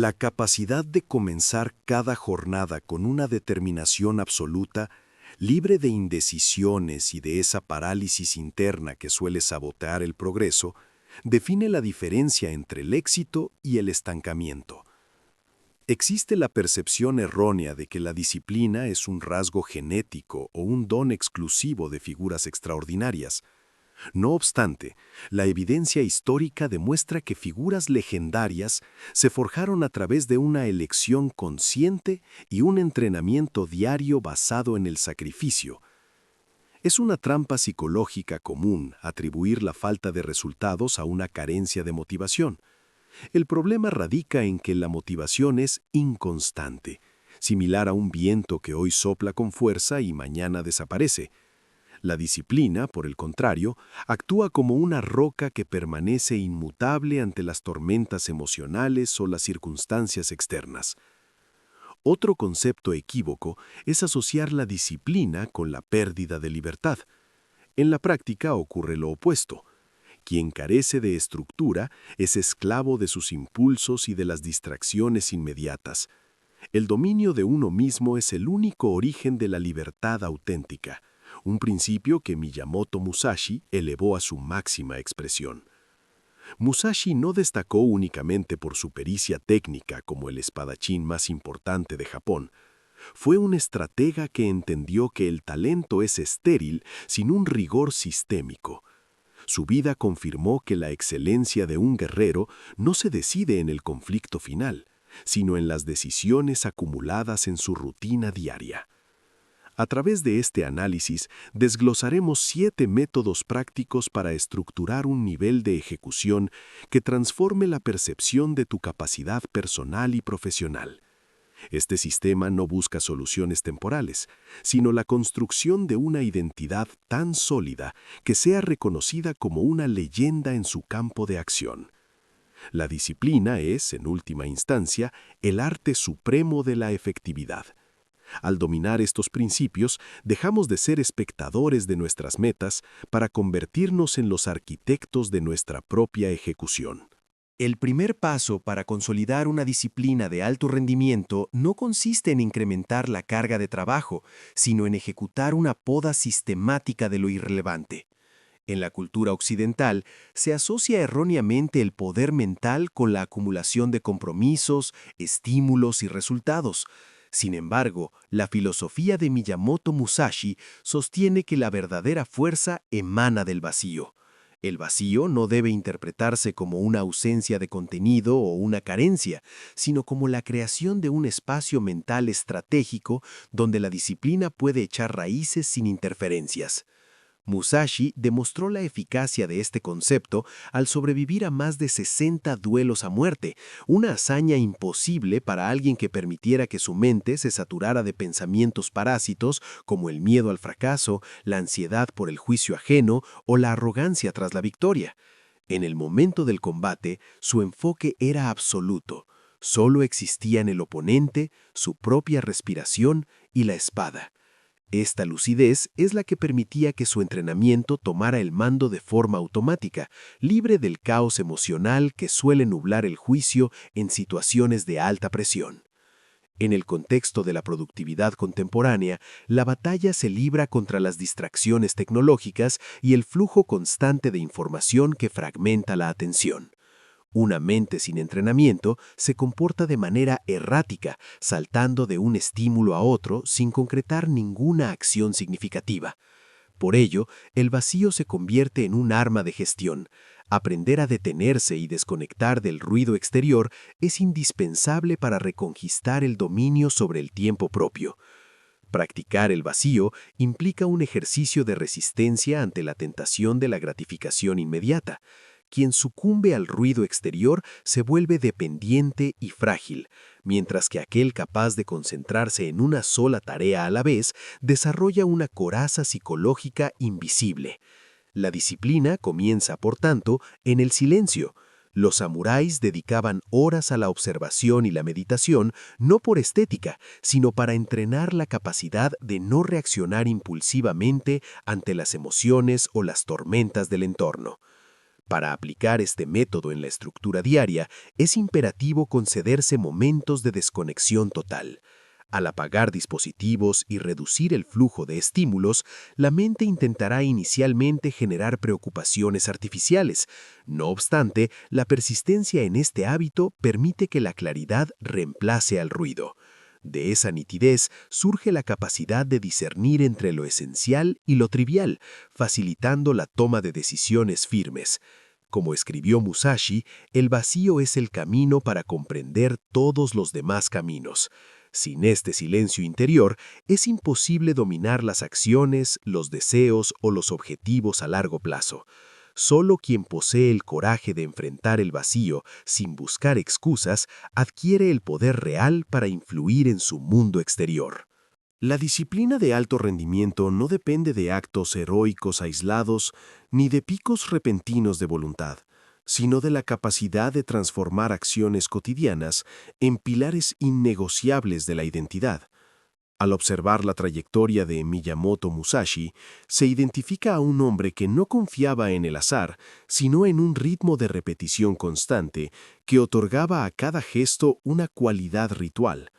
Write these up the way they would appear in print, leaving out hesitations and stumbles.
La capacidad de comenzar cada jornada con una determinación absoluta, libre de indecisiones y de esa parálisis interna que suele sabotear el progreso, define la diferencia entre el éxito y el estancamiento. Existe la percepción errónea de que la disciplina es un rasgo genético o un don exclusivo de figuras extraordinarias. No obstante, la evidencia histórica demuestra que figuras legendarias se forjaron a través de una elección consciente y un entrenamiento diario basado en el sacrificio. Es una trampa psicológica común atribuir la falta de resultados a una carencia de motivación. El problema radica en que la motivación es inconstante, similar a un viento que hoy sopla con fuerza y mañana desaparece. La disciplina, por el contrario, actúa como una roca que permanece inmutable ante las tormentas emocionales o las circunstancias externas. Otro concepto equívoco es asociar la disciplina con la pérdida de libertad. En la práctica ocurre lo opuesto. Quien carece de estructura es esclavo de sus impulsos y de las distracciones inmediatas. El dominio de uno mismo es el único origen de la libertad auténtica, un principio que Miyamoto Musashi elevó a su máxima expresión. Musashi no destacó únicamente por su pericia técnica como el espadachín más importante de Japón. Fue un estratega que entendió que el talento es estéril sin un rigor sistémico. Su vida confirmó que la excelencia de un guerrero no se decide en el conflicto final, sino en las decisiones acumuladas en su rutina diaria. A través de este análisis, desglosaremos 7 métodos prácticos para estructurar un nivel de ejecución que transforme la percepción de tu capacidad personal y profesional. Este sistema no busca soluciones temporales, sino la construcción de una identidad tan sólida que sea reconocida como una leyenda en su campo de acción. La disciplina es, en última instancia, el arte supremo de la efectividad. Al dominar estos principios, dejamos de ser espectadores de nuestras metas para convertirnos en los arquitectos de nuestra propia ejecución. El primer paso para consolidar una disciplina de alto rendimiento no consiste en incrementar la carga de trabajo, sino en ejecutar una poda sistemática de lo irrelevante. En la cultura occidental se asocia erróneamente el poder mental con la acumulación de compromisos, estímulos y resultados. Sin embargo, la filosofía de Miyamoto Musashi sostiene que la verdadera fuerza emana del vacío. El vacío no debe interpretarse como una ausencia de contenido o una carencia, sino como la creación de un espacio mental estratégico donde la disciplina puede echar raíces sin interferencias. Musashi demostró la eficacia de este concepto al sobrevivir a más de 60 duelos a muerte, una hazaña imposible para alguien que permitiera que su mente se saturara de pensamientos parásitos como el miedo al fracaso, la ansiedad por el juicio ajeno o la arrogancia tras la victoria. En el momento del combate, su enfoque era absoluto. Solo existían el oponente, su propia respiración y la espada. Esta lucidez es la que permitía que su entrenamiento tomara el mando de forma automática, libre del caos emocional que suele nublar el juicio en situaciones de alta presión. En el contexto de la productividad contemporánea, la batalla se libra contra las distracciones tecnológicas y el flujo constante de información que fragmenta la atención. Una mente sin entrenamiento se comporta de manera errática, saltando de un estímulo a otro sin concretar ninguna acción significativa. Por ello, el vacío se convierte en un arma de gestión. Aprender a detenerse y desconectar del ruido exterior es indispensable para reconquistar el dominio sobre el tiempo propio. Practicar el vacío implica un ejercicio de resistencia ante la tentación de la gratificación inmediata. Quien sucumbe al ruido exterior se vuelve dependiente y frágil, mientras que aquel capaz de concentrarse en una sola tarea a la vez desarrolla una coraza psicológica invisible. La disciplina comienza, por tanto, en el silencio. Los samuráis dedicaban horas a la observación y la meditación no por estética, sino para entrenar la capacidad de no reaccionar impulsivamente ante las emociones o las tormentas del entorno. Para aplicar este método en la estructura diaria, es imperativo concederse momentos de desconexión total. Al apagar dispositivos y reducir el flujo de estímulos, la mente intentará inicialmente generar preocupaciones artificiales. No obstante, la persistencia en este hábito permite que la claridad reemplace al ruido. De esa nitidez surge la capacidad de discernir entre lo esencial y lo trivial, facilitando la toma de decisiones firmes. Como escribió Musashi, el vacío es el camino para comprender todos los demás caminos. Sin este silencio interior, es imposible dominar las acciones, los deseos o los objetivos a largo plazo. Solo quien posee el coraje de enfrentar el vacío sin buscar excusas adquiere el poder real para influir en su mundo exterior. La disciplina de alto rendimiento no depende de actos heroicos aislados ni de picos repentinos de voluntad, sino de la capacidad de transformar acciones cotidianas en pilares innegociables de la identidad. Al observar la trayectoria de Miyamoto Musashi, se identifica a un hombre que no confiaba en el azar, sino en un ritmo de repetición constante que otorgaba a cada gesto una cualidad ritual.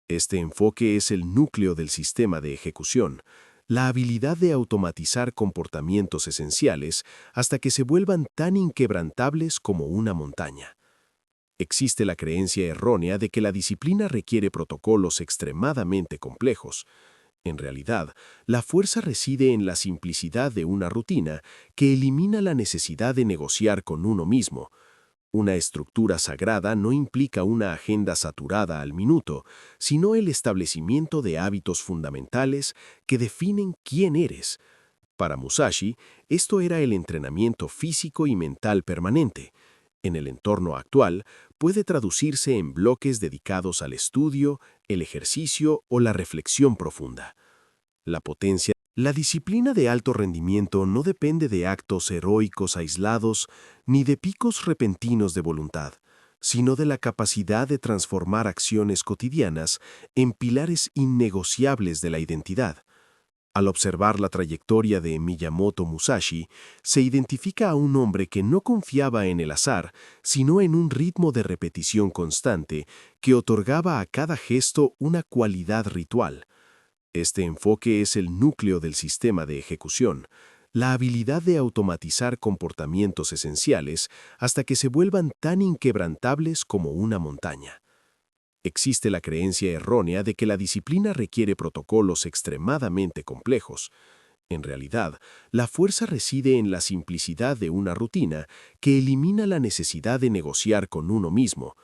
Este enfoque es el núcleo del sistema de ejecución, la habilidad de automatizar comportamientos esenciales hasta que se vuelvan tan inquebrantables como una montaña. Existe la creencia errónea de que la disciplina requiere protocolos extremadamente complejos. En realidad, la fuerza reside en la simplicidad de una rutina que elimina la necesidad de negociar con uno mismo. Una estructura sagrada no implica una agenda saturada al minuto, sino el establecimiento de hábitos fundamentales que definen quién eres. Para Musashi, esto era el entrenamiento físico y mental permanente. En el entorno actual, puede traducirse en bloques dedicados al estudio, el ejercicio o la reflexión profunda. La disciplina de alto rendimiento no depende de actos heroicos aislados ni de picos repentinos de voluntad, sino de la capacidad de transformar acciones cotidianas en pilares innegociables de la identidad. Al observar la trayectoria de Miyamoto Musashi, se identifica a un hombre que no confiaba en el azar, sino en un ritmo de repetición constante que otorgaba a cada gesto una cualidad ritual. Este enfoque es el núcleo del sistema de ejecución, la habilidad de automatizar comportamientos esenciales hasta que se vuelvan tan inquebrantables como una montaña. Existe la creencia errónea de que la disciplina requiere protocolos extremadamente complejos. En realidad, la fuerza reside en la simplicidad de una rutina que elimina la necesidad de negociar con uno mismo.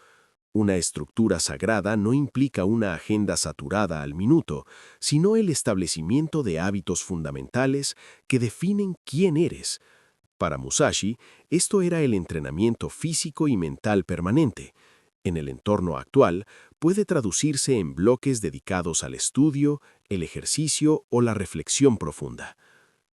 Una estructura sagrada no implica una agenda saturada al minuto, sino el establecimiento de hábitos fundamentales que definen quién eres. Para Musashi, esto era el entrenamiento físico y mental permanente. En el entorno actual, puede traducirse en bloques dedicados al estudio, el ejercicio o la reflexión profunda.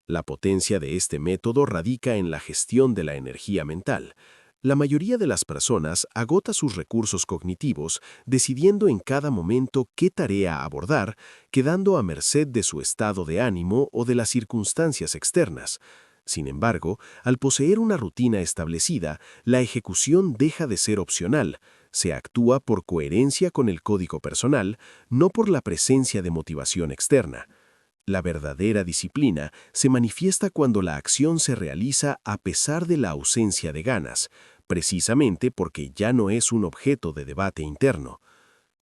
La potencia de este método radica en la gestión de la energía mental. La mayoría de las personas agota sus recursos cognitivos decidiendo en cada momento qué tarea abordar, quedando a merced de su estado de ánimo o de las circunstancias externas. Sin embargo, al poseer una rutina establecida, la ejecución deja de ser opcional. Se actúa por coherencia con el código personal, no por la presencia de motivación externa. La verdadera disciplina se manifiesta cuando la acción se realiza a pesar de la ausencia de ganas, precisamente porque ya no es un objeto de debate interno.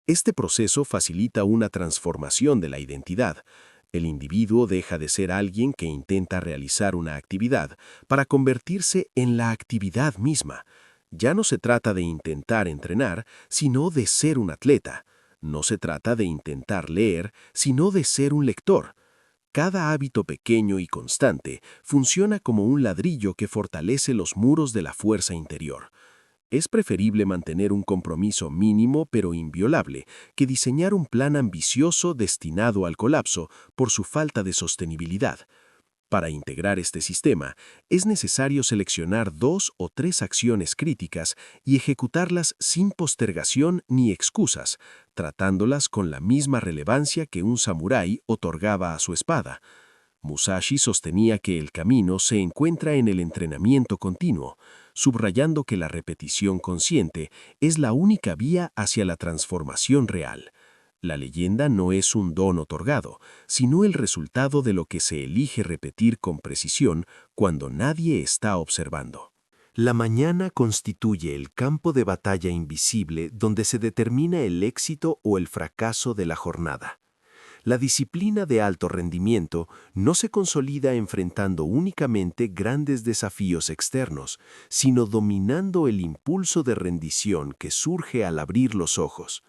Este proceso facilita una transformación de la identidad. El individuo deja de ser alguien que intenta realizar una actividad para convertirse en la actividad misma. Ya no se trata de intentar entrenar, sino de ser un atleta. No se trata de intentar leer, sino de ser un lector. Cada hábito pequeño y constante funciona como un ladrillo que fortalece los muros de la fuerza interior. Es preferible mantener un compromiso mínimo pero inviolable que diseñar un plan ambicioso destinado al colapso por su falta de sostenibilidad. Para integrar este sistema, es necesario seleccionar 2 o 3 acciones críticas y ejecutarlas sin postergación ni excusas, tratándolas con la misma relevancia que un samurái otorgaba a su espada. Musashi sostenía que el camino se encuentra en el entrenamiento continuo, subrayando que la repetición consciente es la única vía hacia la transformación real. La leyenda no es un don otorgado, sino el resultado de lo que se elige repetir con precisión cuando nadie está observando. La mañana constituye el campo de batalla invisible donde se determina el éxito o el fracaso de la jornada. La disciplina de alto rendimiento no se consolida enfrentando únicamente grandes desafíos externos, sino dominando el impulso de rendición que surge al abrir los ojos.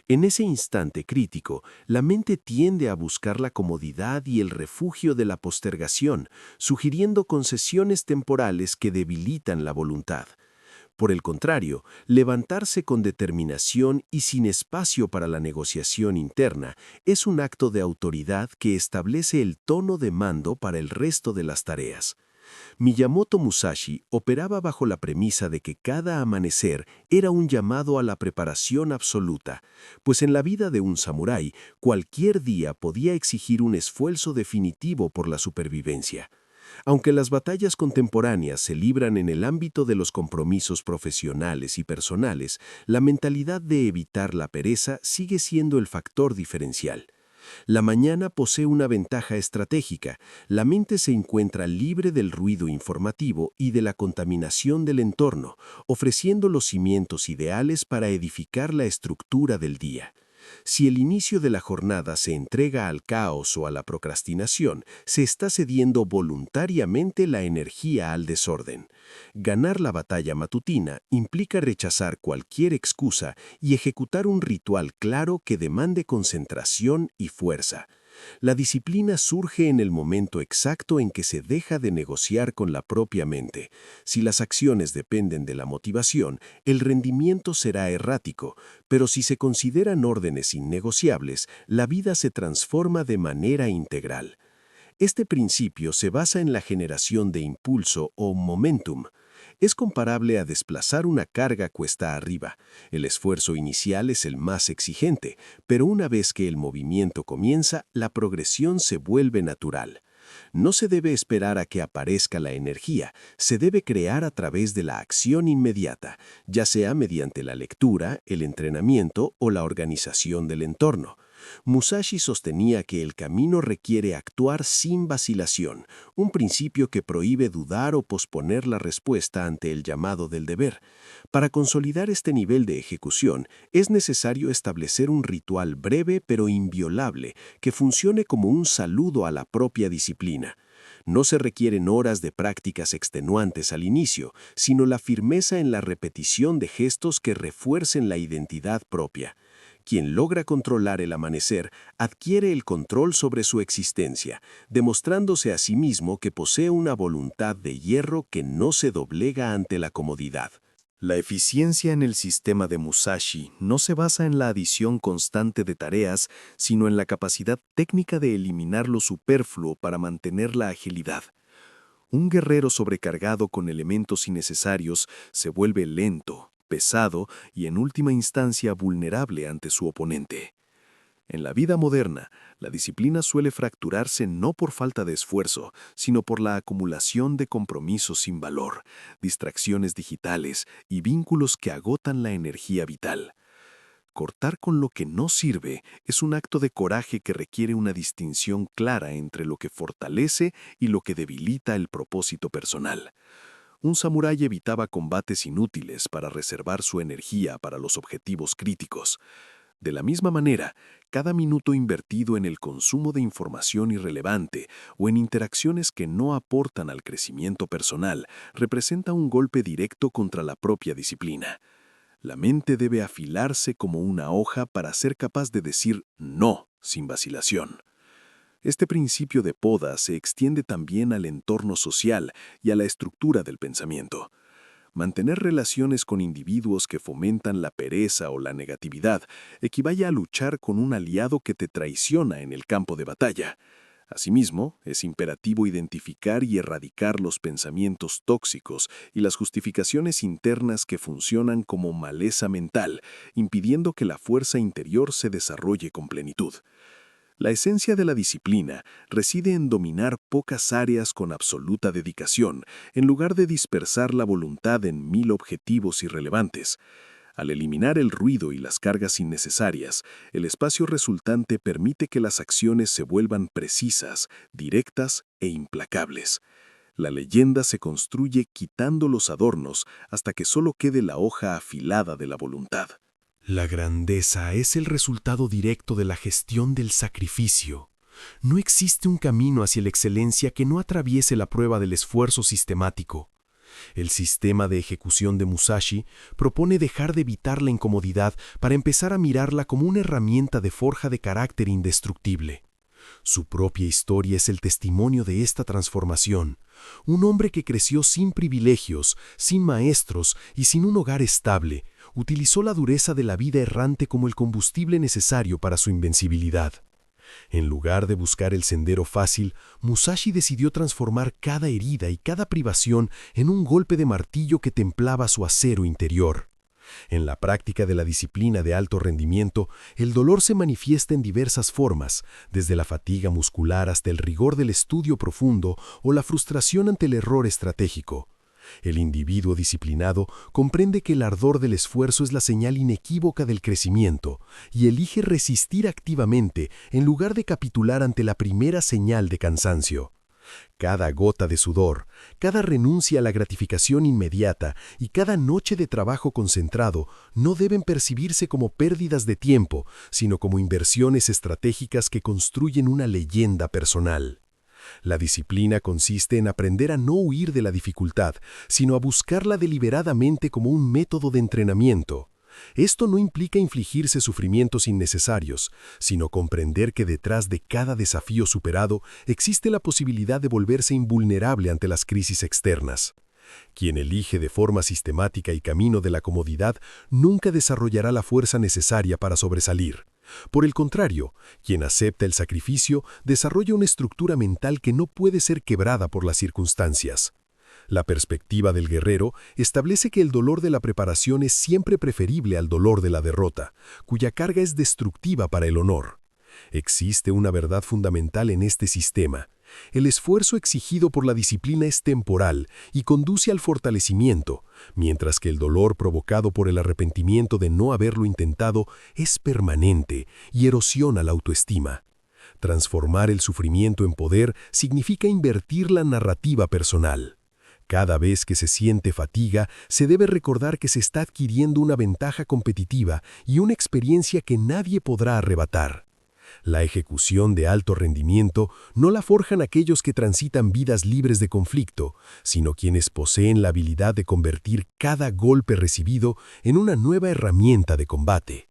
En ese instante crítico, la mente tiende a buscar la comodidad y el refugio de la postergación, sugiriendo concesiones temporales que debilitan la voluntad. Por el contrario, levantarse con determinación y sin espacio para la negociación interna es un acto de autoridad que establece el tono de mando para el resto de las tareas. Miyamoto Musashi operaba bajo la premisa de que cada amanecer era un llamado a la preparación absoluta, pues en la vida de un samurái cualquier día podía exigir un esfuerzo definitivo por la supervivencia. Aunque las batallas contemporáneas se libran en el ámbito de los compromisos profesionales y personales, la mentalidad de evitar la pereza sigue siendo el factor diferencial. La mañana posee una ventaja estratégica. La mente se encuentra libre del ruido informativo y de la contaminación del entorno, ofreciendo los cimientos ideales para edificar la estructura del día. Si el inicio de la jornada se entrega al caos o a la procrastinación, se está cediendo voluntariamente la energía al desorden. Ganar la batalla matutina implica rechazar cualquier excusa y ejecutar un ritual claro que demande concentración y fuerza. La disciplina surge en el momento exacto en que se deja de negociar con la propia mente. Si las acciones dependen de la motivación, el rendimiento será errático, pero si se consideran órdenes innegociables, la vida se transforma de manera integral. Este principio se basa en la generación de impulso o momentum. Es comparable a desplazar una carga cuesta arriba. El esfuerzo inicial es el más exigente, pero una vez que el movimiento comienza, la progresión se vuelve natural. No se debe esperar a que aparezca la energía, se debe crear a través de la acción inmediata, ya sea mediante la lectura, el entrenamiento o la organización del entorno. Musashi sostenía que el camino requiere actuar sin vacilación, un principio que prohíbe dudar o posponer la respuesta ante el llamado del deber. Para consolidar este nivel de ejecución, es necesario establecer un ritual breve pero inviolable que funcione como un saludo a la propia disciplina. No se requieren horas de prácticas extenuantes al inicio, sino la firmeza en la repetición de gestos que refuercen la identidad propia. Quien logra controlar el amanecer adquiere el control sobre su existencia, demostrándose a sí mismo que posee una voluntad de hierro que no se doblega ante la comodidad. La eficiencia en el sistema de Musashi no se basa en la adición constante de tareas, sino en la capacidad técnica de eliminar lo superfluo para mantener la agilidad. Un guerrero sobrecargado con elementos innecesarios se vuelve lento, pesado y en última instancia vulnerable ante su oponente. En la vida moderna, la disciplina suele fracturarse no por falta de esfuerzo, sino por la acumulación de compromisos sin valor, distracciones digitales y vínculos que agotan la energía vital. Cortar con lo que no sirve es un acto de coraje que requiere una distinción clara entre lo que fortalece y lo que debilita el propósito personal. Un samurái evitaba combates inútiles para reservar su energía para los objetivos críticos. De la misma manera, cada minuto invertido en el consumo de información irrelevante o en interacciones que no aportan al crecimiento personal representa un golpe directo contra la propia disciplina. La mente debe afilarse como una hoja para ser capaz de decir no sin vacilación. Este principio de poda se extiende también al entorno social y a la estructura del pensamiento. Mantener relaciones con individuos que fomentan la pereza o la negatividad equivale a luchar con un aliado que te traiciona en el campo de batalla. Asimismo, es imperativo identificar y erradicar los pensamientos tóxicos y las justificaciones internas que funcionan como maleza mental, impidiendo que la fuerza interior se desarrolle con plenitud. La esencia de la disciplina reside en dominar pocas áreas con absoluta dedicación, en lugar de dispersar la voluntad en 1000 objetivos irrelevantes. Al eliminar el ruido y las cargas innecesarias, el espacio resultante permite que las acciones se vuelvan precisas, directas e implacables. La leyenda se construye quitando los adornos hasta que solo quede la hoja afilada de la voluntad. La grandeza es el resultado directo de la gestión del sacrificio. No existe un camino hacia la excelencia que no atraviese la prueba del esfuerzo sistemático. El sistema de ejecución de Musashi propone dejar de evitar la incomodidad para empezar a mirarla como una herramienta de forja de carácter indestructible. Su propia historia es el testimonio de esta transformación. Un hombre que creció sin privilegios, sin maestros y sin un hogar estable, utilizó la dureza de la vida errante como el combustible necesario para su invencibilidad. En lugar de buscar el sendero fácil, Musashi decidió transformar cada herida y cada privación en un golpe de martillo que templaba su acero interior. En la práctica de la disciplina de alto rendimiento, el dolor se manifiesta en diversas formas, desde la fatiga muscular hasta el rigor del estudio profundo o la frustración ante el error estratégico. El individuo disciplinado comprende que el ardor del esfuerzo es la señal inequívoca del crecimiento y elige resistir activamente en lugar de capitular ante la primera señal de cansancio. Cada gota de sudor, cada renuncia a la gratificación inmediata y cada noche de trabajo concentrado no deben percibirse como pérdidas de tiempo, sino como inversiones estratégicas que construyen una leyenda personal. La disciplina consiste en aprender a no huir de la dificultad, sino a buscarla deliberadamente como un método de entrenamiento. Esto no implica infligirse sufrimientos innecesarios, sino comprender que detrás de cada desafío superado existe la posibilidad de volverse invulnerable ante las crisis externas. Quien elige de forma sistemática y camino de la comodidad nunca desarrollará la fuerza necesaria para sobresalir. Por el contrario, quien acepta el sacrificio desarrolla una estructura mental que no puede ser quebrada por las circunstancias. La perspectiva del guerrero establece que el dolor de la preparación es siempre preferible al dolor de la derrota, cuya carga es destructiva para el honor. Existe una verdad fundamental en este sistema. El esfuerzo exigido por la disciplina es temporal y conduce al fortalecimiento, mientras que el dolor provocado por el arrepentimiento de no haberlo intentado es permanente y erosiona la autoestima. Transformar el sufrimiento en poder significa invertir la narrativa personal. Cada vez que se siente fatiga, se debe recordar que se está adquiriendo una ventaja competitiva y una experiencia que nadie podrá arrebatar. La ejecución de alto rendimiento no la forjan aquellos que transitan vidas libres de conflicto, sino quienes poseen la habilidad de convertir cada golpe recibido en una nueva herramienta de combate.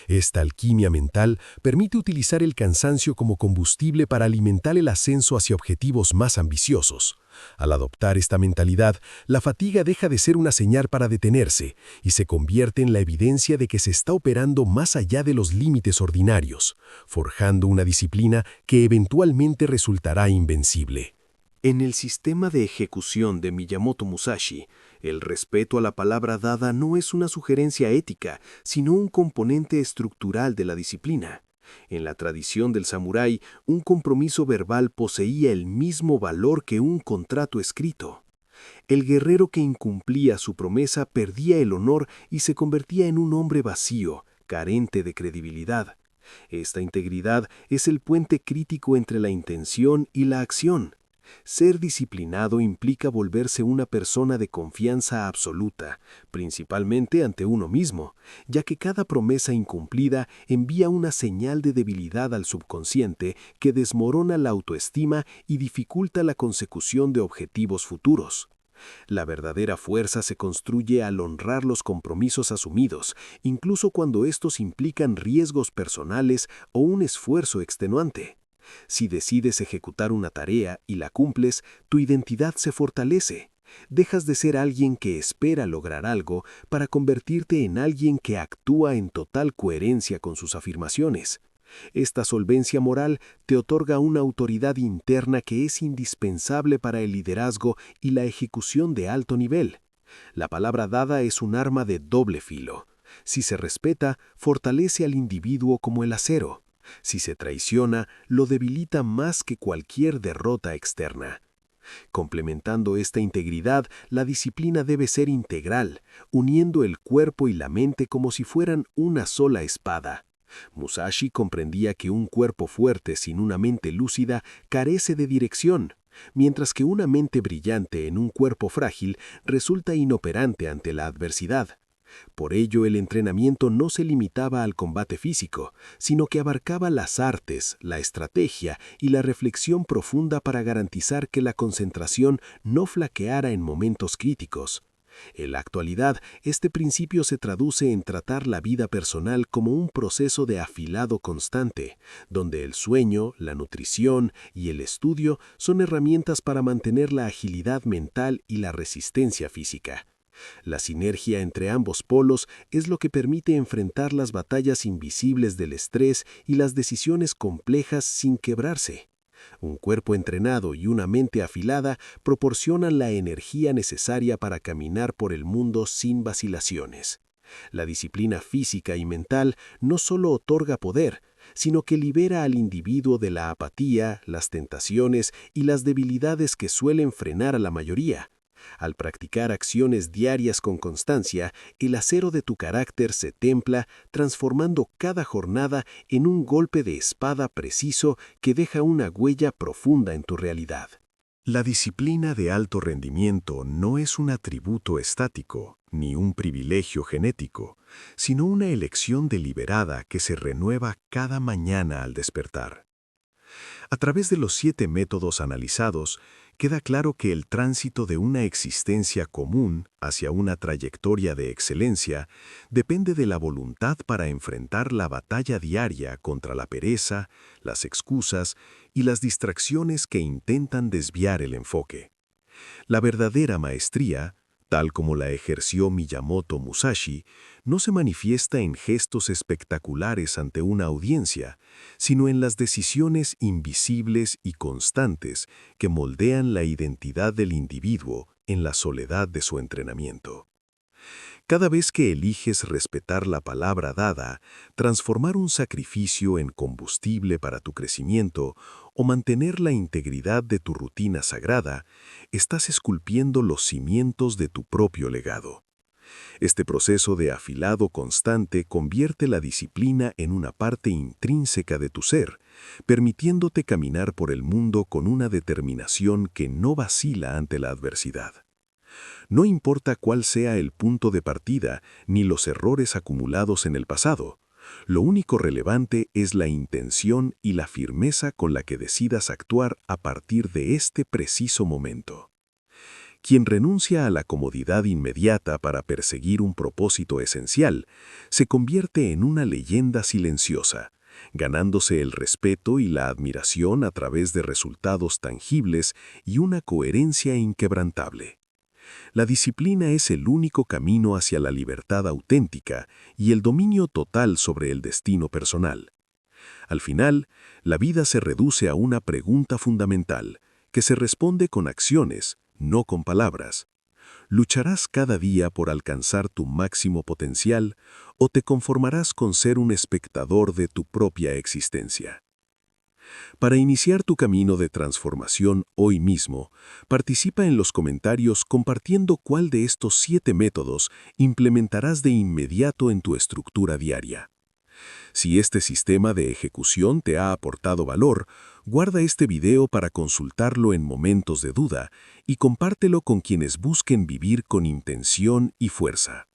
Esta alquimia mental permite utilizar el cansancio como combustible para alimentar el ascenso hacia objetivos más ambiciosos. Al adoptar esta mentalidad, la fatiga deja de ser una señal para detenerse y se convierte en la evidencia de que se está operando más allá de los límites ordinarios, forjando una disciplina que eventualmente resultará invencible. En el sistema de ejecución de Miyamoto Musashi, el respeto a la palabra dada no es una sugerencia ética, sino un componente estructural de la disciplina. En la tradición del samurái, un compromiso verbal poseía el mismo valor que un contrato escrito. El guerrero que incumplía su promesa perdía el honor y se convertía en un hombre vacío, carente de credibilidad. Esta integridad es el puente crítico entre la intención y la acción. Ser disciplinado implica volverse una persona de confianza absoluta, principalmente ante uno mismo, ya que cada promesa incumplida envía una señal de debilidad al subconsciente que desmorona la autoestima y dificulta la consecución de objetivos futuros. La verdadera fuerza se construye al honrar los compromisos asumidos, incluso cuando estos implican riesgos personales o un esfuerzo extenuante. Si decides ejecutar una tarea y la cumples, tu identidad se fortalece. Dejas de ser alguien que espera lograr algo para convertirte en alguien que actúa en total coherencia con sus afirmaciones. Esta solvencia moral te otorga una autoridad interna que es indispensable para el liderazgo y la ejecución de alto nivel. La palabra dada es un arma de doble filo. Si se respeta, fortalece al individuo como el acero. Si se traiciona, lo debilita más que cualquier derrota externa. Complementando esta integridad, la disciplina debe ser integral, uniendo el cuerpo y la mente como si fueran una sola espada. Musashi comprendía que un cuerpo fuerte sin una mente lúcida carece de dirección, mientras que una mente brillante en un cuerpo frágil resulta inoperante ante la adversidad. Por ello, el entrenamiento no se limitaba al combate físico, sino que abarcaba las artes, la estrategia y la reflexión profunda para garantizar que la concentración no flaqueara en momentos críticos. En la actualidad, este principio se traduce en tratar la vida personal como un proceso de afilado constante, donde el sueño, la nutrición y el estudio son herramientas para mantener la agilidad mental y la resistencia física. La sinergia entre ambos polos es lo que permite enfrentar las batallas invisibles del estrés y las decisiones complejas sin quebrarse. Un cuerpo entrenado y una mente afilada proporcionan la energía necesaria para caminar por el mundo sin vacilaciones. La disciplina física y mental no solo otorga poder, sino que libera al individuo de la apatía, las tentaciones y las debilidades que suelen frenar a la mayoría. Al practicar acciones diarias con constancia, el acero de tu carácter se templa, transformando cada jornada en un golpe de espada preciso que deja una huella profunda en tu realidad. La disciplina de alto rendimiento no es un atributo estático, ni un privilegio genético, sino una elección deliberada que se renueva cada mañana al despertar. A través de los 7 métodos analizados, queda claro que el tránsito de una existencia común hacia una trayectoria de excelencia depende de la voluntad para enfrentar la batalla diaria contra la pereza, las excusas y las distracciones que intentan desviar el enfoque. La verdadera maestría, tal como la ejerció Miyamoto Musashi, no se manifiesta en gestos espectaculares ante una audiencia, sino en las decisiones invisibles y constantes que moldean la identidad del individuo en la soledad de su entrenamiento. Cada vez que eliges respetar la palabra dada, transformar un sacrificio en combustible para tu crecimiento o mantener la integridad de tu rutina sagrada, estás esculpiendo los cimientos de tu propio legado. Este proceso de afilado constante convierte la disciplina en una parte intrínseca de tu ser, permitiéndote caminar por el mundo con una determinación que no vacila ante la adversidad. No importa cuál sea el punto de partida ni los errores acumulados en el pasado, lo único relevante es la intención y la firmeza con la que decidas actuar a partir de este preciso momento. Quien renuncia a la comodidad inmediata para perseguir un propósito esencial, se convierte en una leyenda silenciosa, ganándose el respeto y la admiración a través de resultados tangibles y una coherencia inquebrantable. La disciplina es el único camino hacia la libertad auténtica y el dominio total sobre el destino personal. Al final, la vida se reduce a una pregunta fundamental, que se responde con acciones, no con palabras. ¿Lucharás cada día por alcanzar tu máximo potencial o te conformarás con ser un espectador de tu propia existencia? Para iniciar tu camino de transformación hoy mismo, participa en los comentarios compartiendo cuál de estos 7 métodos implementarás de inmediato en tu estructura diaria. Si este sistema de ejecución te ha aportado valor, guarda este video para consultarlo en momentos de duda y compártelo con quienes busquen vivir con intención y fuerza.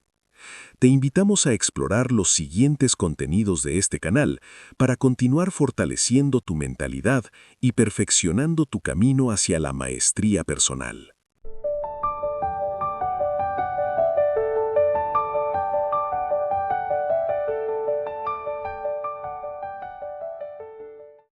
Te invitamos a explorar los siguientes contenidos de este canal para continuar fortaleciendo tu mentalidad y perfeccionando tu camino hacia la maestría personal.